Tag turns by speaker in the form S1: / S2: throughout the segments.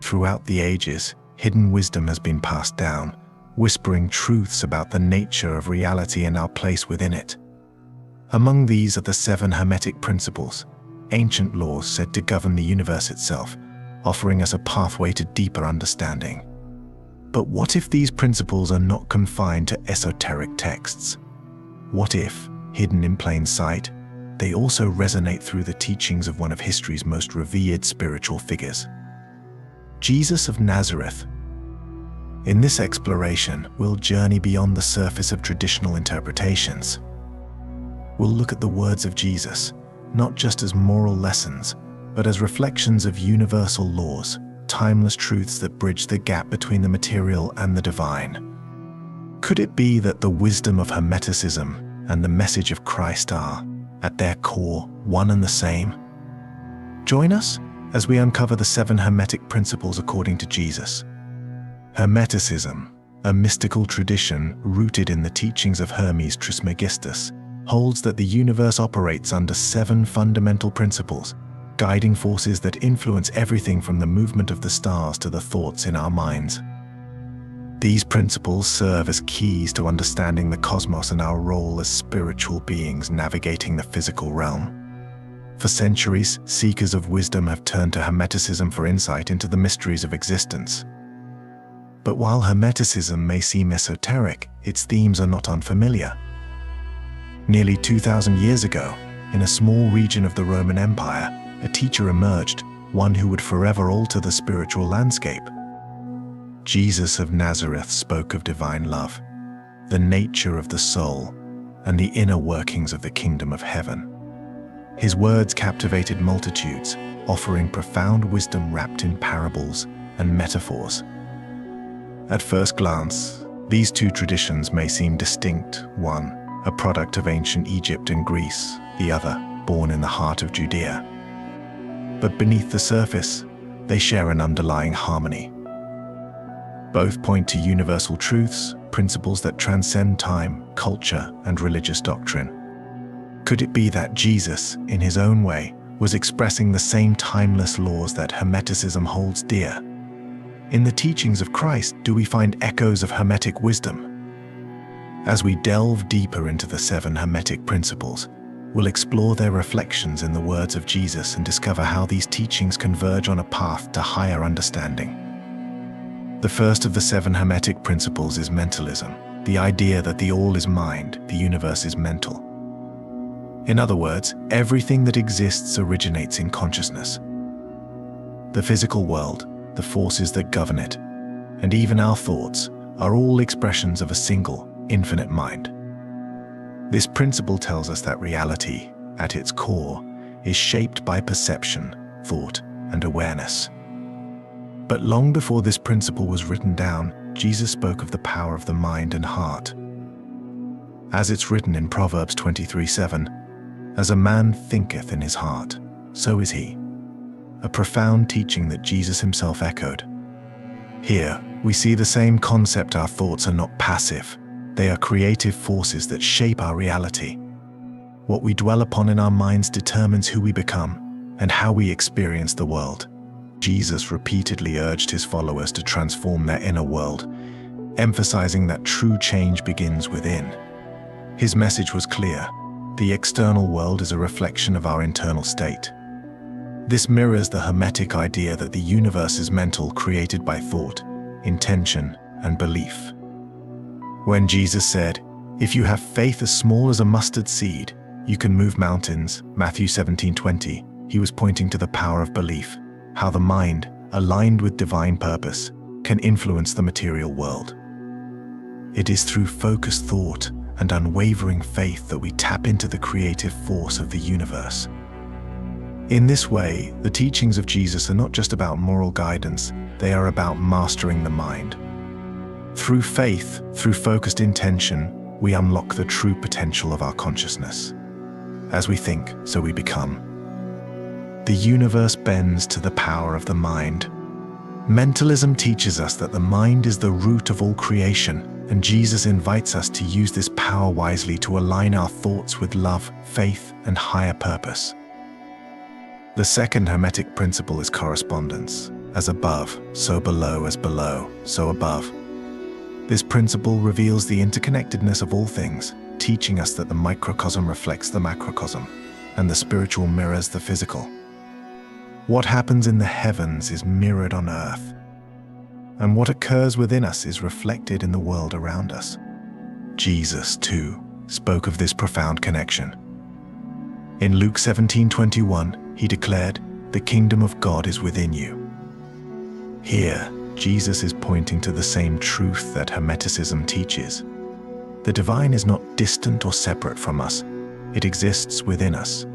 S1: Throughout the ages, hidden wisdom has been passed down, whispering truths about the nature of reality and our place within it. Among these are the Seven Hermetic Principles, ancient laws said to govern the universe itself, offering us a pathway to deeper understanding. But what if these principles are not confined to esoteric texts? What if, hidden in plain sight, they also resonate through the teachings of one of history's most revered spiritual figures, Jesus of Nazareth? In this exploration, we'll journey beyond the surface of traditional interpretations. We'll look at the words of Jesus, not just as moral lessons, but as reflections of universal laws, timeless truths that bridge the gap between the material and the divine. Could it be that the wisdom of Hermeticism and the message of Christ are, at their core, one and the same? Join us as we uncover the Seven Hermetic Principles according to Jesus. Hermeticism, a mystical tradition rooted in the teachings of Hermes Trismegistus, holds that the universe operates under 7 fundamental principles, guiding forces that influence everything from the movement of the stars to the thoughts in our minds. These principles serve as keys to understanding the cosmos and our role as spiritual beings navigating the physical realm. For centuries, seekers of wisdom have turned to Hermeticism for insight into the mysteries of existence. But while Hermeticism may seem esoteric, its themes are not unfamiliar. Nearly 2,000 years ago, in a small region of the Roman Empire, a teacher emerged, one who would forever alter the spiritual landscape. Jesus of Nazareth spoke of divine love, the nature of the soul, and the inner workings of the kingdom of heaven. His words captivated multitudes, offering profound wisdom wrapped in parables and metaphors. At first glance, these two traditions may seem distinct, one a product of ancient Egypt and Greece, the other born in the heart of Judea. But beneath the surface, they share an underlying harmony. Both point to universal truths, principles that transcend time, culture, and religious doctrine. Could it be that Jesus, in his own way, was expressing the same timeless laws that Hermeticism holds dear? In the teachings of Christ, do we find echoes of Hermetic wisdom? As we delve deeper into the 7 Hermetic Principles, we'll explore their reflections in the words of Jesus and discover how these teachings converge on a path to higher understanding. The first of the 7 Hermetic Principles is mentalism, the idea that the all is mind, the universe is mental. In other words, everything that exists originates in consciousness. The physical world, the forces that govern it, and even our thoughts are all expressions of a single, infinite mind. This principle tells us that reality, at its core, is shaped by perception, thought, and awareness. But long before this principle was written down, Jesus spoke of the power of the mind and heart. As it's written in Proverbs 23:7, "As a man thinketh in his heart, so is he." A profound teaching that Jesus himself echoed. Here, we see the same concept: our thoughts are not passive. They are creative forces that shape our reality. What we dwell upon in our minds determines who we become and how we experience the world. Jesus repeatedly urged his followers to transform their inner world, emphasizing that true change begins within. His message was clear: the external world is a reflection of our internal state. This mirrors the Hermetic idea that the universe is mental, created by thought, intention, and belief. When Jesus said, "If you have faith as small as a mustard seed, you can move mountains," Matthew 17:20, he was pointing to the power of belief, how the mind, aligned with divine purpose, can influence the material world. It is through focused thought and unwavering faith that we tap into the creative force of the universe. In this way, the teachings of Jesus are not just about moral guidance, they are about mastering the mind. Through faith, through focused intention, we unlock the true potential of our consciousness. As we think, so we become. The universe bends to the power of the mind. Mentalism teaches us that the mind is the root of all creation, and Jesus invites us to use this power wisely to align our thoughts with love, faith, and higher purpose. The second Hermetic principle is correspondence, As above, so below, as below, so above. This principle reveals the interconnectedness of all things, teaching us that the microcosm reflects the macrocosm, and the spiritual mirrors the physical. What happens in the heavens is mirrored on earth, and what occurs within us is reflected in the world around us. Jesus, too, spoke of this profound connection. In Luke 17:21, he declared, "The kingdom of God is within you." Here, Jesus is pointing to the same truth that Hermeticism teaches. The divine is not distant or separate from us. It exists within us,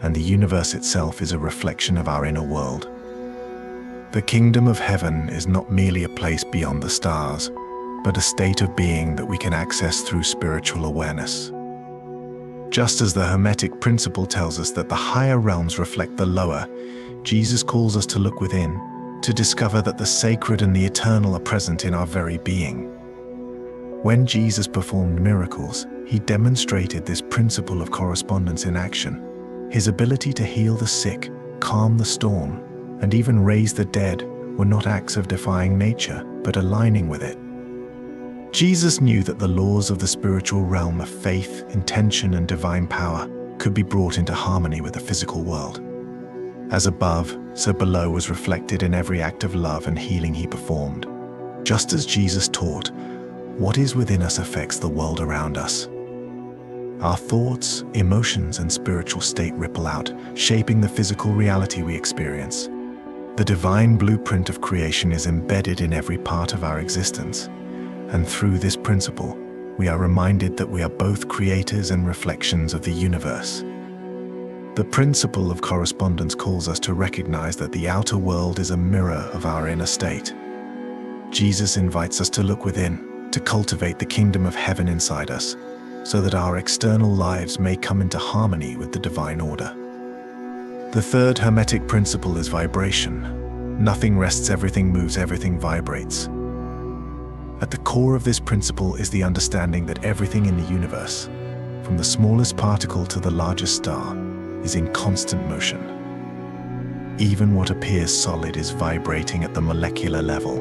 S1: and the universe itself is a reflection of our inner world. The kingdom of heaven is not merely a place beyond the stars, but a state of being that we can access through spiritual awareness. Just as the Hermetic principle tells us that the higher realms reflect the lower, Jesus calls us to look within, to discover that the sacred and the eternal are present in our very being. When Jesus performed miracles, he demonstrated this principle of correspondence in action. His ability to heal the sick, calm the storm, and even raise the dead were not acts of defying nature, but aligning with it. Jesus knew that the laws of the spiritual realm of faith, intention, and divine power could be brought into harmony with the physical world. As above, so below was reflected in every act of love and healing he performed. Just as Jesus taught, what is within us affects the world around us. Our thoughts, emotions, and spiritual state ripple out, shaping the physical reality we experience. The divine blueprint of creation is embedded in every part of our existence, and through this principle, we are reminded that we are both creators and reflections of the universe. The principle of correspondence calls us to recognize that the outer world is a mirror of our inner state. Jesus invites us to look within, to cultivate the kingdom of heaven inside us, so that our external lives may come into harmony with the divine order. The third Hermetic principle is vibration. Nothing rests, everything moves, everything vibrates. At the core of this principle is the understanding that everything in the universe, from the smallest particle to the largest star, is in constant motion. Even what appears solid is vibrating at the molecular level.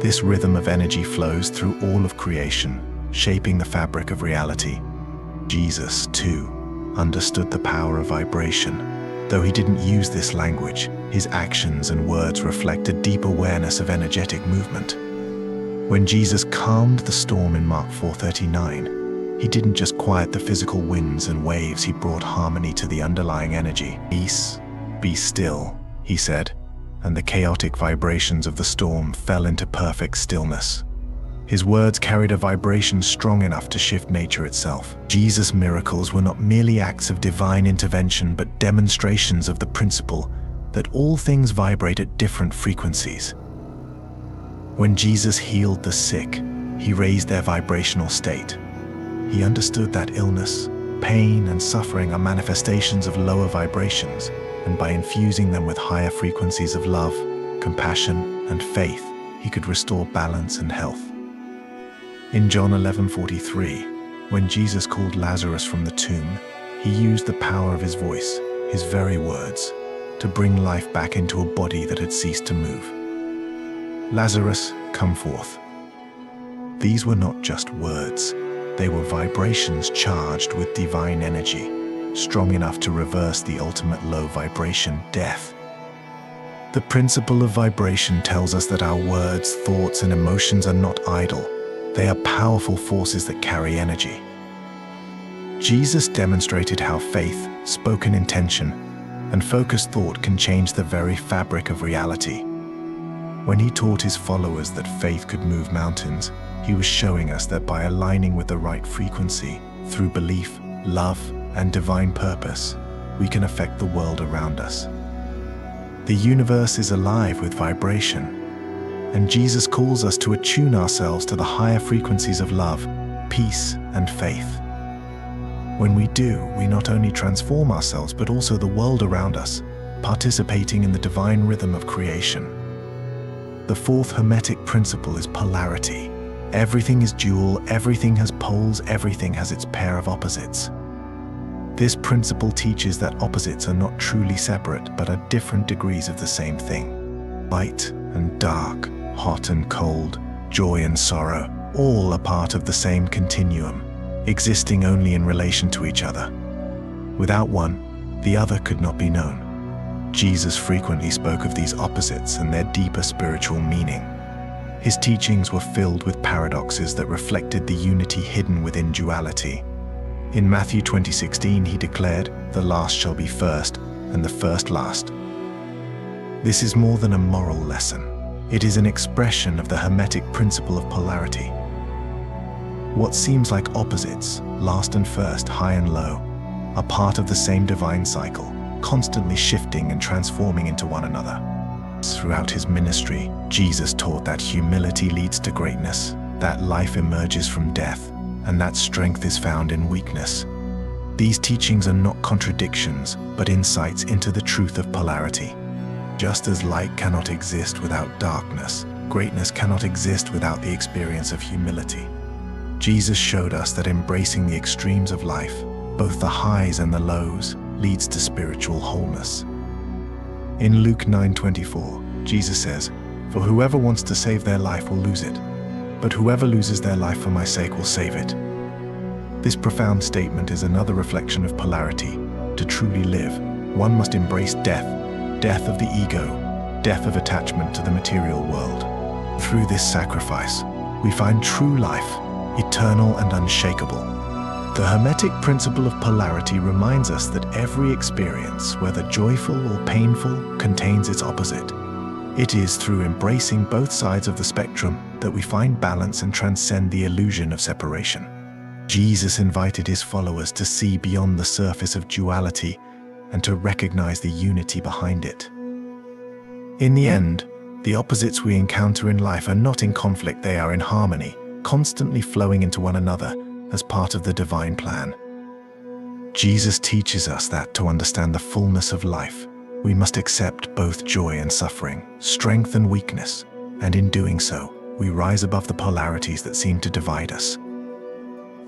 S1: This rhythm of energy flows through all of creation, shaping the fabric of reality. Jesus, too, understood the power of vibration. Though he didn't use this language, his actions and words reflect a deep awareness of energetic movement. When Jesus calmed the storm in Mark 4:39, he didn't just quiet the physical winds and waves, he brought harmony to the underlying energy. "Peace, be still," he said, and the chaotic vibrations of the storm fell into perfect stillness. His words carried a vibration strong enough to shift nature itself. Jesus' miracles were not merely acts of divine intervention, but demonstrations of the principle that all things vibrate at different frequencies. When Jesus healed the sick, he raised their vibrational state. He understood that illness, pain, and suffering are manifestations of lower vibrations, and by infusing them with higher frequencies of love, compassion, and faith, he could restore balance and health. In John 11:43, when Jesus called Lazarus from the tomb, he used the power of his voice, his very words, to bring life back into a body that had ceased to move. "Lazarus, come forth." These were not just words. They were vibrations charged with divine energy, strong enough to reverse the ultimate low vibration, death. The principle of vibration tells us that our words, thoughts, and emotions are not idle. They are powerful forces that carry energy. Jesus demonstrated how faith, spoken intention, and focused thought can change the very fabric of reality. When he taught his followers that faith could move mountains, he was showing us that by aligning with the right frequency, through belief, love, and divine purpose, we can affect the world around us. The universe is alive with vibration, and Jesus calls us to attune ourselves to the higher frequencies of love, peace, and faith. When we do, we not only transform ourselves, but also the world around us, participating in the divine rhythm of creation. The fourth Hermetic principle is polarity. Everything is dual, everything has poles, everything has its pair of opposites. This principle teaches that opposites are not truly separate, but are different degrees of the same thing. light and dark, hot and cold, joy and sorrow, all are part of the same continuum, existing only in relation to each other. Without one, the other could not be known. Jesus frequently spoke of these opposites and their deeper spiritual meaning. His teachings were filled with paradoxes that reflected the unity hidden within duality. In Matthew 20:16, he declared, "The last shall be first, and the first last." This is more than a moral lesson. It is an expression of the Hermetic principle of polarity. What seems like opposites, last and first, high and low, are part of the same divine cycle, constantly shifting and transforming into one another. Throughout his ministry, Jesus taught that humility leads to greatness, that life emerges from death, and that strength is found in weakness. These teachings are not contradictions, but insights into the truth of polarity. Just as light cannot exist without darkness, greatness cannot exist without the experience of humility. Jesus showed us that embracing the extremes of life, both the highs and the lows, leads to spiritual wholeness. In Luke 9:24, Jesus says, "For whoever wants to save their life will lose it, but whoever loses their life for my sake will save it." This profound statement is another reflection of polarity. To truly live, one must embrace death, death of the ego, death of attachment to the material world. Through this sacrifice, we find true life, eternal and unshakable. The Hermetic principle of polarity reminds us that every experience, whether joyful or painful, contains its opposite. It is through embracing both sides of the spectrum that we find balance and transcend the illusion of separation. Jesus invited his followers to see beyond the surface of duality and to recognize the unity behind it. In the end, the opposites we encounter in life are not in conflict, they are in harmony, constantly flowing into one another as part of the divine plan. Jesus teaches us that to understand the fullness of life, we must accept both joy and suffering, strength and weakness, and in doing so, we rise above the polarities that seem to divide us.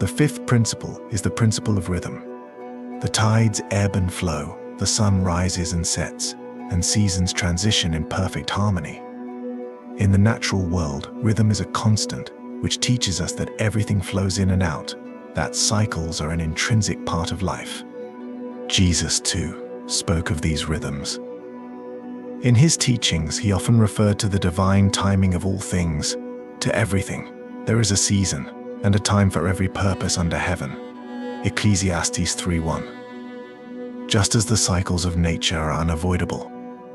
S1: The fifth principle is the principle of rhythm. The tides ebb and flow, the sun rises and sets, and seasons transition in perfect harmony. In the natural world, rhythm is a constant, which teaches us that everything flows in and out, that cycles are an intrinsic part of life. Jesus, too, spoke of these rhythms. In his teachings, he often referred to the divine timing of all things. To everything, there is a season and a time for every purpose under heaven. Ecclesiastes 3:1. Just as the cycles of nature are unavoidable,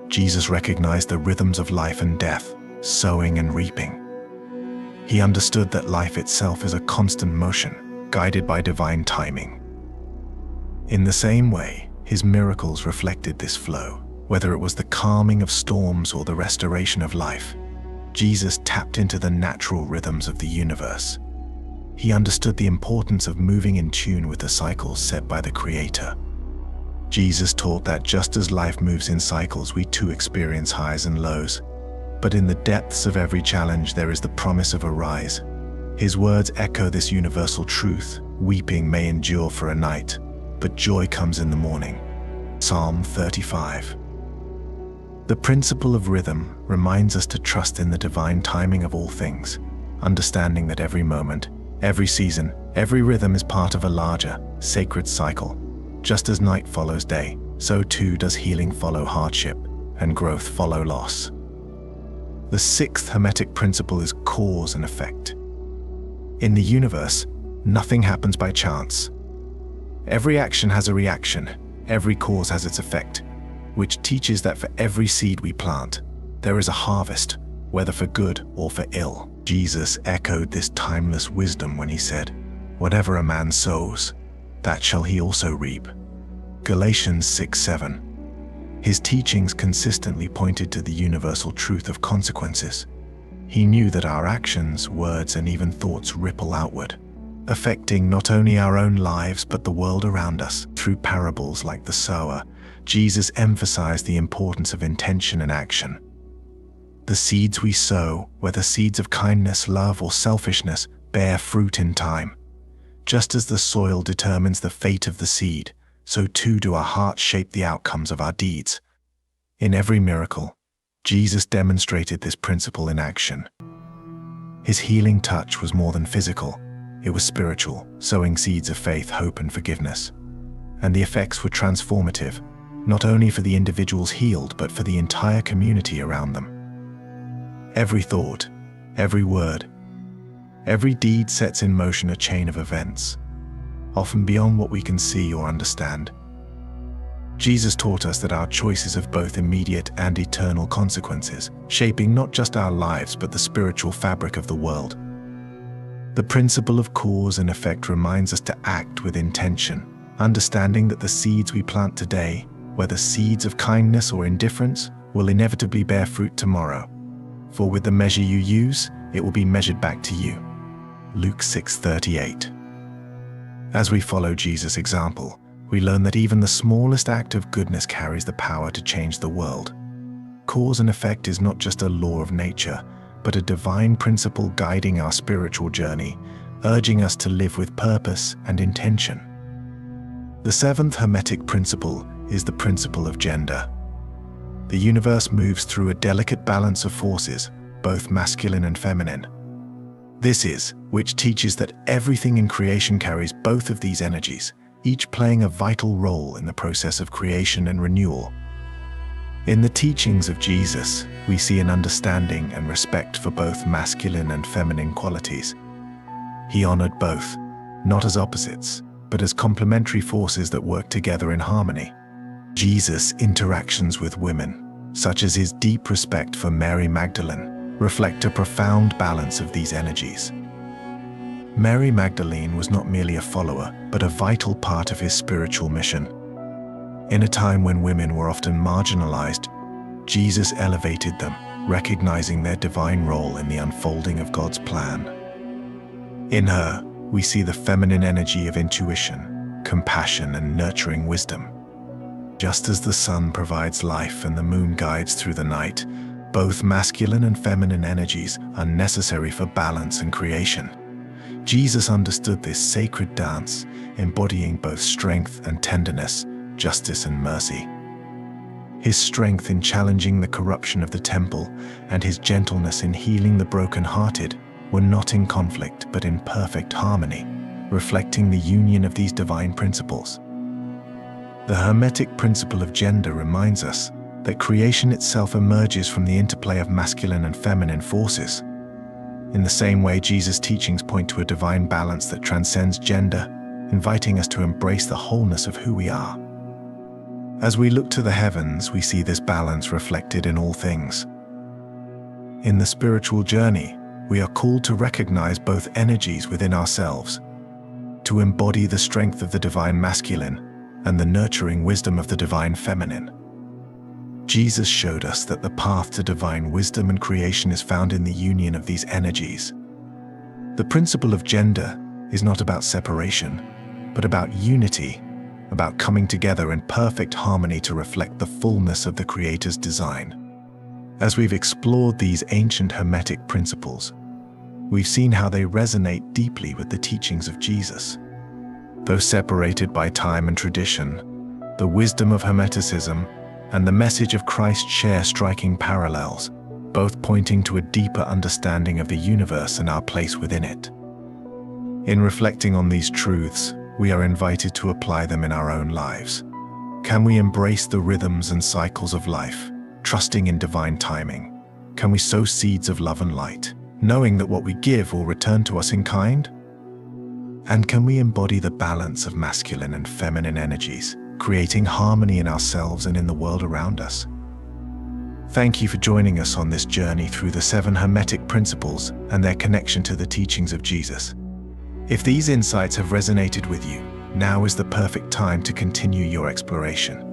S1: Jesus recognized the rhythms of life and death, sowing and reaping. He understood that life itself is a constant motion, guided by divine timing. In the same way, his miracles reflected this flow. Whether it was the calming of storms or the restoration of life, Jesus tapped into the natural rhythms of the universe. He understood the importance of moving in tune with the cycles set by the Creator. Jesus taught that just as life moves in cycles, we too experience highs and lows. But in the depths of every challenge, there is the promise of a rise. His words echo this universal truth: weeping may endure for a night, but joy comes in the morning. Psalm 35. The principle of rhythm reminds us to trust in the divine timing of all things, understanding that every moment, every season, every rhythm is part of a larger, sacred cycle. Just as night follows day, so too does healing follow hardship, and growth follow loss. The sixth Hermetic principle is cause and effect. In the universe, nothing happens by chance. Every action has a reaction, every cause has its effect, which teaches that for every seed we plant, there is a harvest, whether for good or for ill. Jesus echoed this timeless wisdom when he said, "Whatever a man sows, that shall he also reap." Galatians 6:7. His teachings consistently pointed to the universal truth of consequences. He knew that our actions, words, and even thoughts ripple outward, affecting not only our own lives but the world around us. Through parables like the sower, Jesus emphasized the importance of intention and action. The seeds we sow, whether seeds of kindness, love, or selfishness, bear fruit in time. Just as the soil determines the fate of the seed, so too do our hearts shape the outcomes of our deeds. In every miracle, Jesus demonstrated this principle in action. His healing touch was more than physical, it was spiritual, sowing seeds of faith, hope, and forgiveness. And the effects were transformative, not only for the individuals healed, but for the entire community around them. Every thought, every word, every deed sets in motion a chain of events, often beyond what we can see or understand. Jesus taught us that our choices have both immediate and eternal consequences, shaping not just our lives but the spiritual fabric of the world. The principle of cause and effect reminds us to act with intention, understanding that the seeds we plant today, whether seeds of kindness or indifference, will inevitably bear fruit tomorrow. For with the measure you use, it will be measured back to you. Luke 6:38. As we follow Jesus' example, we learn that even the smallest act of goodness carries the power to change the world. Cause and effect is not just a law of nature, but a divine principle guiding our spiritual journey, urging us to live with purpose and intention. The seventh Hermetic principle is the principle of gender. The universe moves through a delicate balance of forces, both masculine and feminine. Which teaches that everything in creation carries both of these energies, each playing a vital role in the process of creation and renewal. In the teachings of Jesus, we see an understanding and respect for both masculine and feminine qualities. He honored both, not as opposites, but as complementary forces that work together in harmony. Jesus' interactions with women, such as his deep respect for Mary Magdalene, reflect a profound balance of these energies. Mary Magdalene was not merely a follower, but a vital part of his spiritual mission. In a time when women were often marginalized, Jesus elevated them, recognizing their divine role in the unfolding of God's plan. In her, we see the feminine energy of intuition, compassion, and nurturing wisdom. Just as the sun provides life and the moon guides through the night, both masculine and feminine energies are necessary for balance and creation. Jesus understood this sacred dance, embodying both strength and tenderness, justice and mercy. His strength in challenging the corruption of the temple and his gentleness in healing the brokenhearted were not in conflict but in perfect harmony, reflecting the union of these divine principles. The Hermetic principle of gender reminds us that creation itself emerges from the interplay of masculine and feminine forces. In the same way, Jesus' teachings point to a divine balance that transcends gender, inviting us to embrace the wholeness of who we are. As we look to the heavens, we see this balance reflected in all things. In the spiritual journey, we are called to recognize both energies within ourselves, to embody the strength of the divine masculine and the nurturing wisdom of the divine feminine. Jesus showed us that the path to divine wisdom and creation is found in the union of these energies. The principle of gender is not about separation, but about unity, about coming together in perfect harmony to reflect the fullness of the Creator's design. As we've explored these ancient Hermetic principles, we've seen how they resonate deeply with the teachings of Jesus. Though separated by time and tradition, the wisdom of Hermeticism and the message of Christ share striking parallels, both pointing to a deeper understanding of the universe and our place within it. In reflecting on these truths, we are invited to apply them in our own lives. Can we embrace the rhythms and cycles of life, trusting in divine timing? Can we sow seeds of love and light, knowing that what we give will return to us in kind? And can we embody the balance of masculine and feminine energies, creating harmony in ourselves and in the world around us? Thank you for joining us on this journey through the 7 Hermetic Principles and their connection to the teachings of Jesus. If these insights have resonated with you, now is the perfect time to continue your exploration.